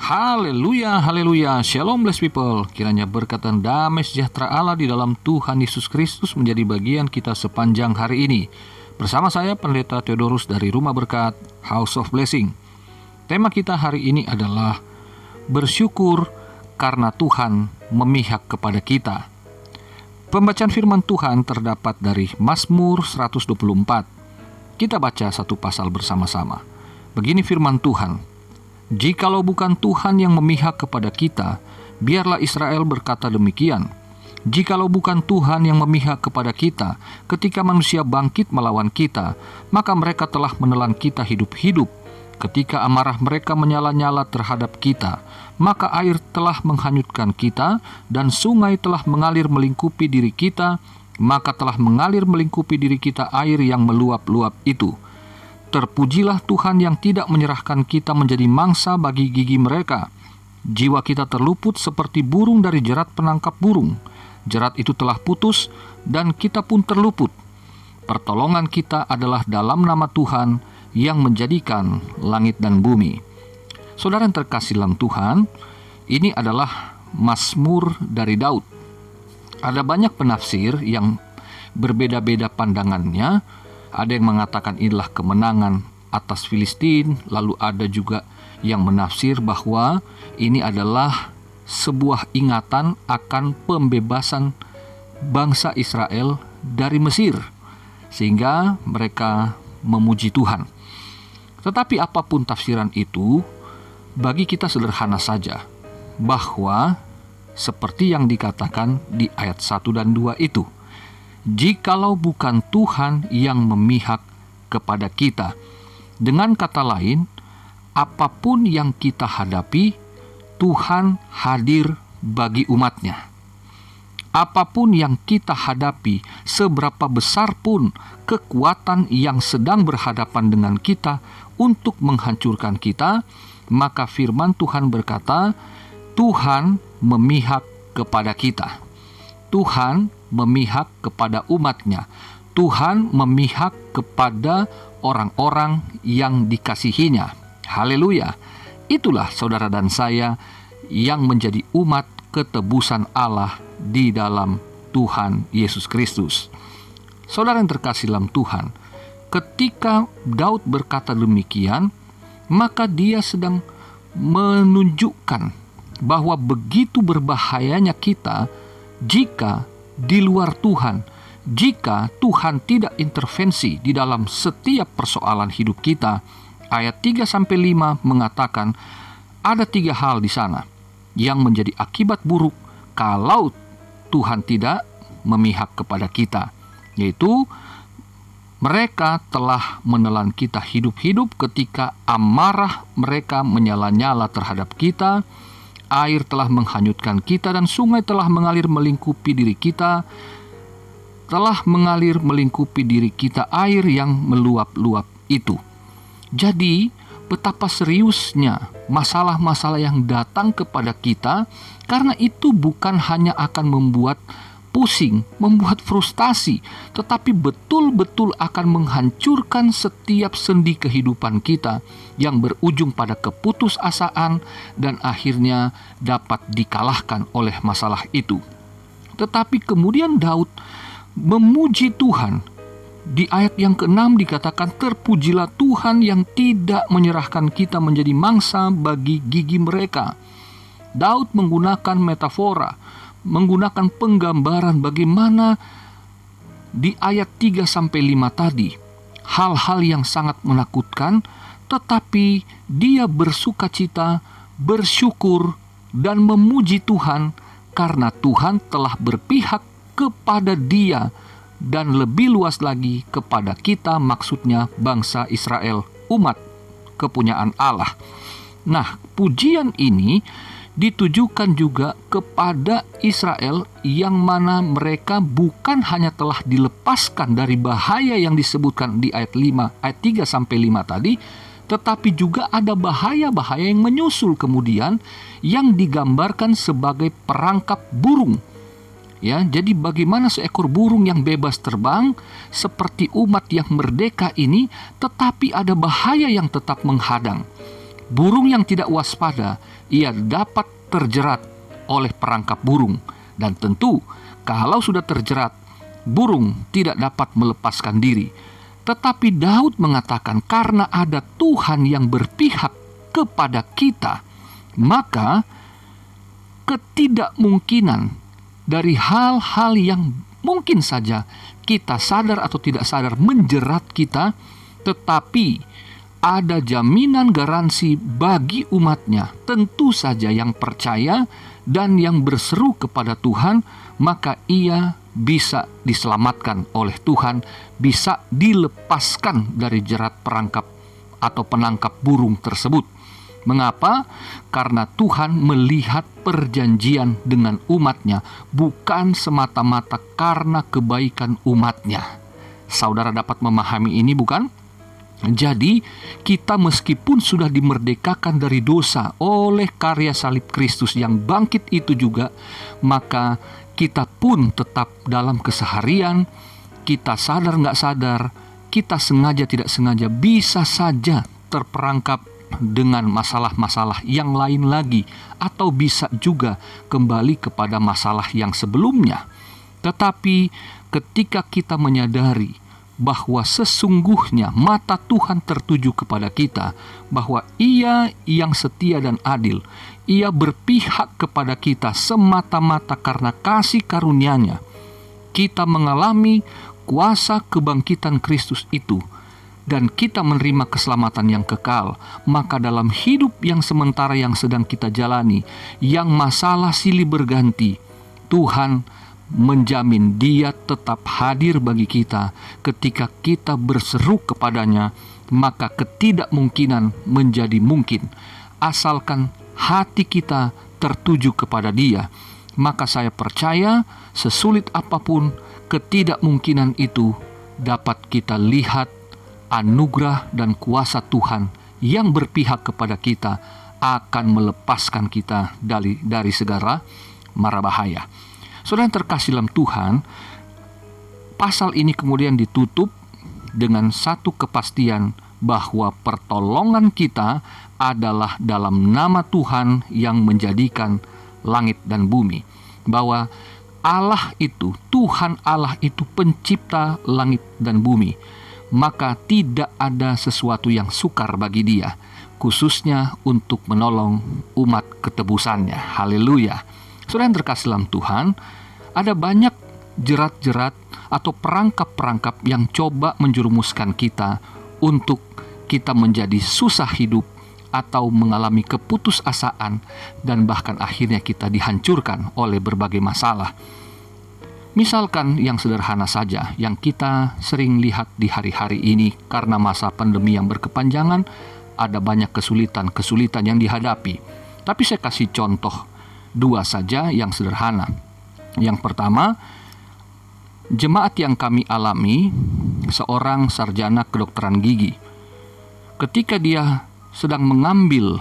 Haleluya, haleluya, shalom blessed people. Kiranya berkat dan damai sejahtera Allah di dalam Tuhan Yesus Kristus menjadi bagian kita sepanjang hari ini. Bersama saya Pendeta Theodorus dari Rumah Berkat, House of Blessing. Tema kita hari ini adalah bersyukur karena Tuhan memihak kepada kita. Pembacaan firman Tuhan terdapat dari Mazmur 124. Kita baca satu pasal bersama-sama. Begini firman Tuhan. Jikalau bukan Tuhan yang memihak kepada kita, biarlah Israel berkata demikian. Jikalau bukan Tuhan yang memihak kepada kita, ketika manusia bangkit melawan kita, maka mereka telah menelan kita hidup-hidup. Ketika amarah mereka menyala-nyala terhadap kita, maka air telah menghanyutkan kita, dan sungai telah mengalir melingkupi diri kita, maka telah mengalir melingkupi diri kita air yang meluap-luap itu. Terpujilah Tuhan yang tidak menyerahkan kita menjadi mangsa bagi gigi mereka. Jiwa kita terluput seperti burung dari jerat penangkap burung. Jerat itu telah putus dan kita pun terluput. Pertolongan kita adalah dalam nama Tuhan yang menjadikan langit dan bumi. Saudara yang terkasih dalam Tuhan, ini adalah Mazmur dari Daud. Ada banyak penafsir yang berbeda-beda pandangannya. Ada yang mengatakan inilah kemenangan atas Filistin, lalu ada juga yang menafsir bahwa ini adalah sebuah ingatan akan pembebasan bangsa Israel dari Mesir, sehingga mereka memuji Tuhan. Tetapi apapun tafsiran itu, bagi kita sederhana saja, bahwa seperti yang dikatakan di ayat 1 dan 2 itu, jikalau bukan Tuhan yang memihak kepada kita. Dengan kata lain, apapun yang kita hadapi, Tuhan hadir bagi umatnya. Apapun yang kita hadapi, seberapa besar pun kekuatan yang sedang berhadapan dengan kita untuk menghancurkan kita, maka firman Tuhan berkata, Tuhan memihak kepada kita. Tuhan memihak kepada umatnya. Tuhan memihak kepada orang-orang yang dikasihinya. Haleluya. Itulah saudara dan saya yang menjadi umat ketebusan Allah di dalam Tuhan Yesus Kristus. Saudara yang terkasih dalam Tuhan, ketika Daud berkata demikian, maka dia sedang menunjukkan bahwa begitu berbahayanya kita jika di luar Tuhan, jika Tuhan tidak intervensi di dalam setiap persoalan hidup kita. Ayat 3-5 mengatakan ada 3 hal di sana yang menjadi akibat buruk kalau Tuhan tidak memihak kepada kita, yaitu mereka telah menelan kita hidup-hidup ketika amarah mereka menyala-nyala terhadap kita. Air telah menghanyutkan kita dan sungai telah mengalir melingkupi diri kita. Telah mengalir melingkupi diri kita air yang meluap-luap itu. Jadi, betapa seriusnya masalah-masalah yang datang kepada kita, karena itu bukan hanya akan membuat pusing, membuat frustasi, tetapi betul-betul akan menghancurkan setiap sendi kehidupan kita yang berujung pada keputusasaan dan akhirnya dapat dikalahkan oleh masalah itu. Tetapi kemudian Daud memuji Tuhan. Di ayat yang ke-6 dikatakan, terpujilah Tuhan yang tidak menyerahkan kita menjadi mangsa bagi gigi mereka. Daud menggunakan metafora, menggunakan penggambaran bagaimana di ayat 3-5 tadi, hal-hal yang sangat menakutkan, tetapi dia bersukacita, bersyukur, dan memuji Tuhan karena Tuhan telah berpihak kepada dia dan lebih luas lagi kepada kita, maksudnya bangsa Israel, umat kepunyaan Allah. Nah, pujian ini ditujukan juga kepada Israel yang mana mereka bukan hanya telah dilepaskan dari bahaya yang disebutkan di ayat 3-5 tadi, tetapi juga ada bahaya-bahaya yang menyusul kemudian yang digambarkan sebagai perangkap burung. Ya, jadi bagaimana seekor burung yang bebas terbang seperti umat yang merdeka ini, tetapi ada bahaya yang tetap menghadang. Burung yang tidak waspada, ia dapat terjerat oleh perangkap burung. Dan tentu, kalau sudah terjerat, burung tidak dapat melepaskan diri. Tetapi Daud mengatakan, karena ada Tuhan yang berpihak kepada kita, maka ketidakmungkinan dari hal-hal yang mungkin saja kita sadar atau tidak sadar menjerat kita, tetapi ada jaminan garansi bagi umatnya, tentu saja yang percaya dan yang berseru kepada Tuhan, maka ia bisa diselamatkan oleh Tuhan, bisa dilepaskan dari jerat perangkap atau penangkap burung tersebut. Mengapa? Karena Tuhan melihat perjanjian dengan umatnya, bukan semata-mata karena kebaikan umatnya. Saudara dapat memahami ini, bukan? Jadi, kita meskipun sudah dimerdekakan dari dosa oleh karya salib Kristus yang bangkit itu juga, maka kita pun tetap dalam keseharian, kita sadar nggak sadar, kita sengaja tidak sengaja, bisa saja terperangkap dengan masalah-masalah yang lain lagi, atau bisa juga kembali kepada masalah yang sebelumnya. Tetapi ketika kita menyadari bahwa sesungguhnya mata Tuhan tertuju kepada kita, bahwa Ia yang setia dan adil, Ia berpihak kepada kita semata-mata karena kasih karunia-Nya, kita mengalami kuasa kebangkitan Kristus itu, dan kita menerima keselamatan yang kekal, maka dalam hidup yang sementara yang sedang kita jalani, yang masalah silih berganti, Tuhan menjamin Dia tetap hadir bagi kita. Ketika kita berseru kepadanya, maka ketidakmungkinan menjadi mungkin. Asalkan hati kita tertuju kepada Dia, maka saya percaya sesulit apapun ketidakmungkinan itu dapat kita lihat anugerah dan kuasa Tuhan yang berpihak kepada kita akan melepaskan kita dari segala mara bahaya. Saudara yang terkasih dalam Tuhan, pasal ini kemudian ditutup dengan satu kepastian bahwa pertolongan kita adalah dalam nama Tuhan yang menjadikan langit dan bumi. Bahwa Allah itu, Tuhan Allah itu pencipta langit dan bumi. Maka tidak ada sesuatu yang sukar bagi Dia, khususnya untuk menolong umat ketebusannya. Haleluya. Saudara yang terkasih dalam Tuhan, ada banyak jerat-jerat atau perangkap-perangkap yang coba menjerumuskan kita untuk kita menjadi susah hidup atau mengalami keputusasaan, dan bahkan akhirnya kita dihancurkan oleh berbagai masalah. Misalkan yang sederhana saja yang kita sering lihat di hari-hari ini, karena masa pandemi yang berkepanjangan, ada banyak kesulitan yang dihadapi. Tapi saya kasih contoh dua saja yang sederhana. Yang pertama, jemaat yang kami alami, seorang sarjana kedokteran gigi. Ketika dia sedang mengambil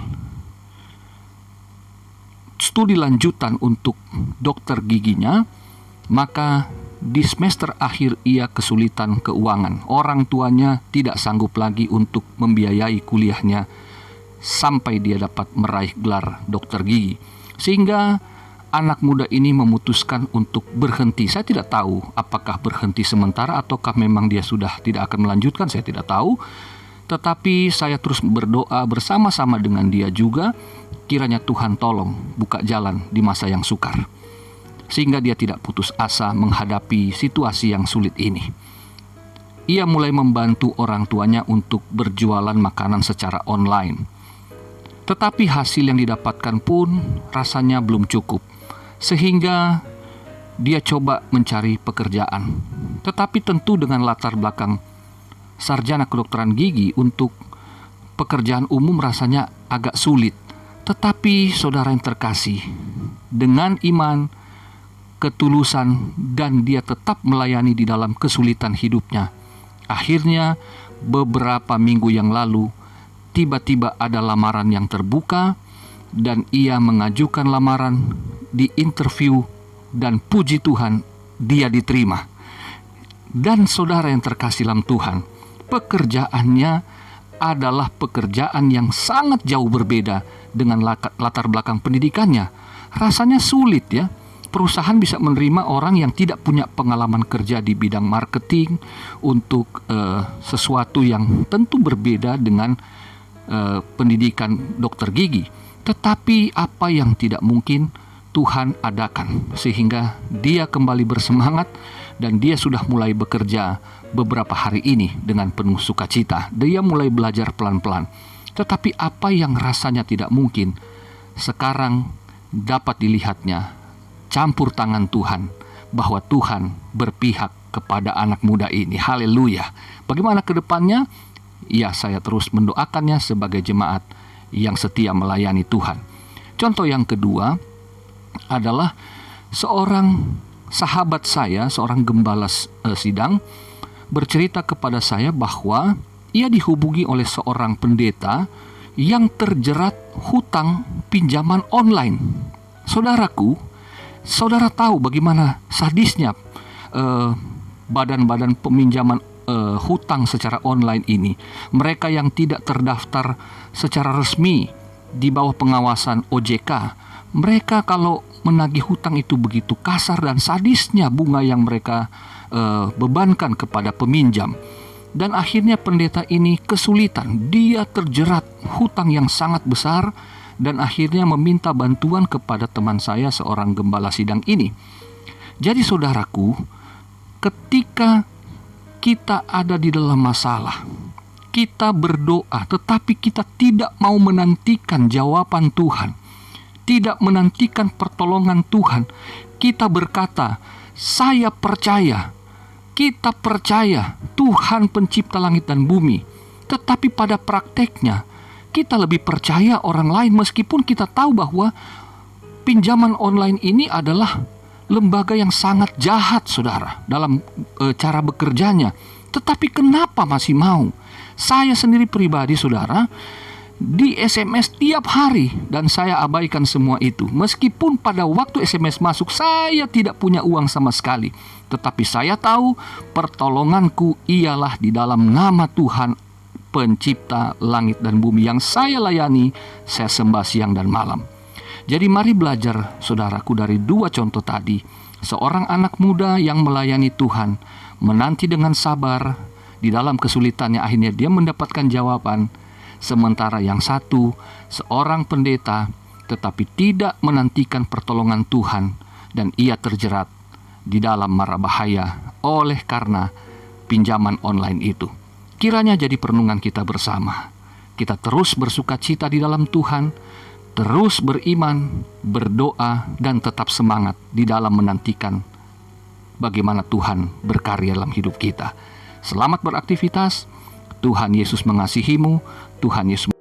studi lanjutan untuk dokter giginya, maka di semester akhir ia kesulitan keuangan. Orang tuanya tidak sanggup lagi untuk membiayai kuliahnya sampai dia dapat meraih gelar dokter gigi. Sehingga anak muda ini memutuskan untuk berhenti. Saya tidak tahu apakah berhenti sementara ataukah memang dia sudah tidak akan melanjutkan, saya tidak tahu. Tetapi saya terus berdoa bersama-sama dengan dia juga, kiranya Tuhan tolong buka jalan di masa yang sukar, sehingga dia tidak putus asa menghadapi situasi yang sulit ini. Ia mulai membantu orang tuanya untuk berjualan makanan secara online. Tetapi hasil yang didapatkan pun rasanya belum cukup, sehingga dia coba mencari pekerjaan. Tetapi tentu dengan latar belakang sarjana kedokteran gigi, untuk pekerjaan umum rasanya agak sulit. Tetapi saudara yang terkasih, dengan iman, ketulusan, dan dia tetap melayani di dalam kesulitan hidupnya, akhirnya beberapa minggu yang lalu tiba-tiba ada lamaran yang terbuka, dan ia mengajukan lamaran, di interview, dan puji Tuhan dia diterima. Dan saudara yang terkasih dalam Tuhan, pekerjaannya adalah pekerjaan yang sangat jauh berbeda dengan latar belakang pendidikannya. Rasanya sulit ya, perusahaan bisa menerima orang yang tidak punya pengalaman kerja di bidang marketing untuk sesuatu yang tentu berbeda dengan pendidikan dokter gigi. Tetapi apa yang tidak mungkin Tuhan adakan, sehingga dia kembali bersemangat dan dia sudah mulai bekerja beberapa hari ini dengan penuh sukacita. Dia mulai belajar pelan-pelan. Tetapi apa yang rasanya tidak mungkin, sekarang dapat dilihatnya campur tangan Tuhan, bahwa Tuhan berpihak kepada anak muda ini. Haleluya. Bagaimana ke depannya? Ya, saya terus mendoakannya sebagai jemaat yang setia melayani Tuhan. Contoh yang kedua adalah seorang sahabat saya, seorang gembala sidang, bercerita kepada saya bahwa ia dihubungi oleh seorang pendeta yang terjerat hutang pinjaman online. Saudaraku, saudara tahu bagaimana sadisnya badan-badan peminjaman hutang secara online ini. Mereka yang tidak terdaftar secara resmi di bawah pengawasan OJK, mereka kalau menagih hutang itu begitu kasar dan sadisnya bunga yang mereka bebankan kepada peminjam. Dan akhirnya pendeta ini kesulitan, dia terjerat hutang yang sangat besar, dan akhirnya meminta bantuan kepada teman saya, seorang gembala sidang ini. Jadi saudaraku, ketika kita ada di dalam masalah, kita berdoa, tetapi kita tidak mau menantikan jawaban Tuhan, tidak menantikan pertolongan Tuhan, kita berkata, saya percaya, kita percaya Tuhan pencipta langit dan bumi. Tetapi pada prakteknya kita lebih percaya orang lain, meskipun kita tahu bahwa pinjaman online ini adalah lembaga yang sangat jahat, saudara, dalam cara bekerjanya. Tetapi kenapa masih mau? Saya sendiri pribadi, saudara, di SMS tiap hari, dan saya abaikan semua itu. Meskipun pada waktu SMS masuk saya tidak punya uang sama sekali, tetapi saya tahu pertolonganku ialah di dalam nama Tuhan pencipta langit dan bumi yang saya layani, saya sembah siang dan malam. Jadi mari belajar, saudaraku, dari dua contoh tadi. Seorang anak muda yang melayani Tuhan, menanti dengan sabar, di dalam kesulitannya akhirnya dia mendapatkan jawaban. Sementara yang satu, seorang pendeta, tetapi tidak menantikan pertolongan Tuhan, dan ia terjerat di dalam mara bahaya oleh karena pinjaman online itu. Kiranya jadi perenungan kita bersama. Kita terus bersukacita di dalam Tuhan, terus beriman, berdoa, dan tetap semangat di dalam menantikan bagaimana Tuhan berkarya dalam hidup kita. Selamat beraktivitas. Tuhan Yesus mengasihimu. Tuhan Yesus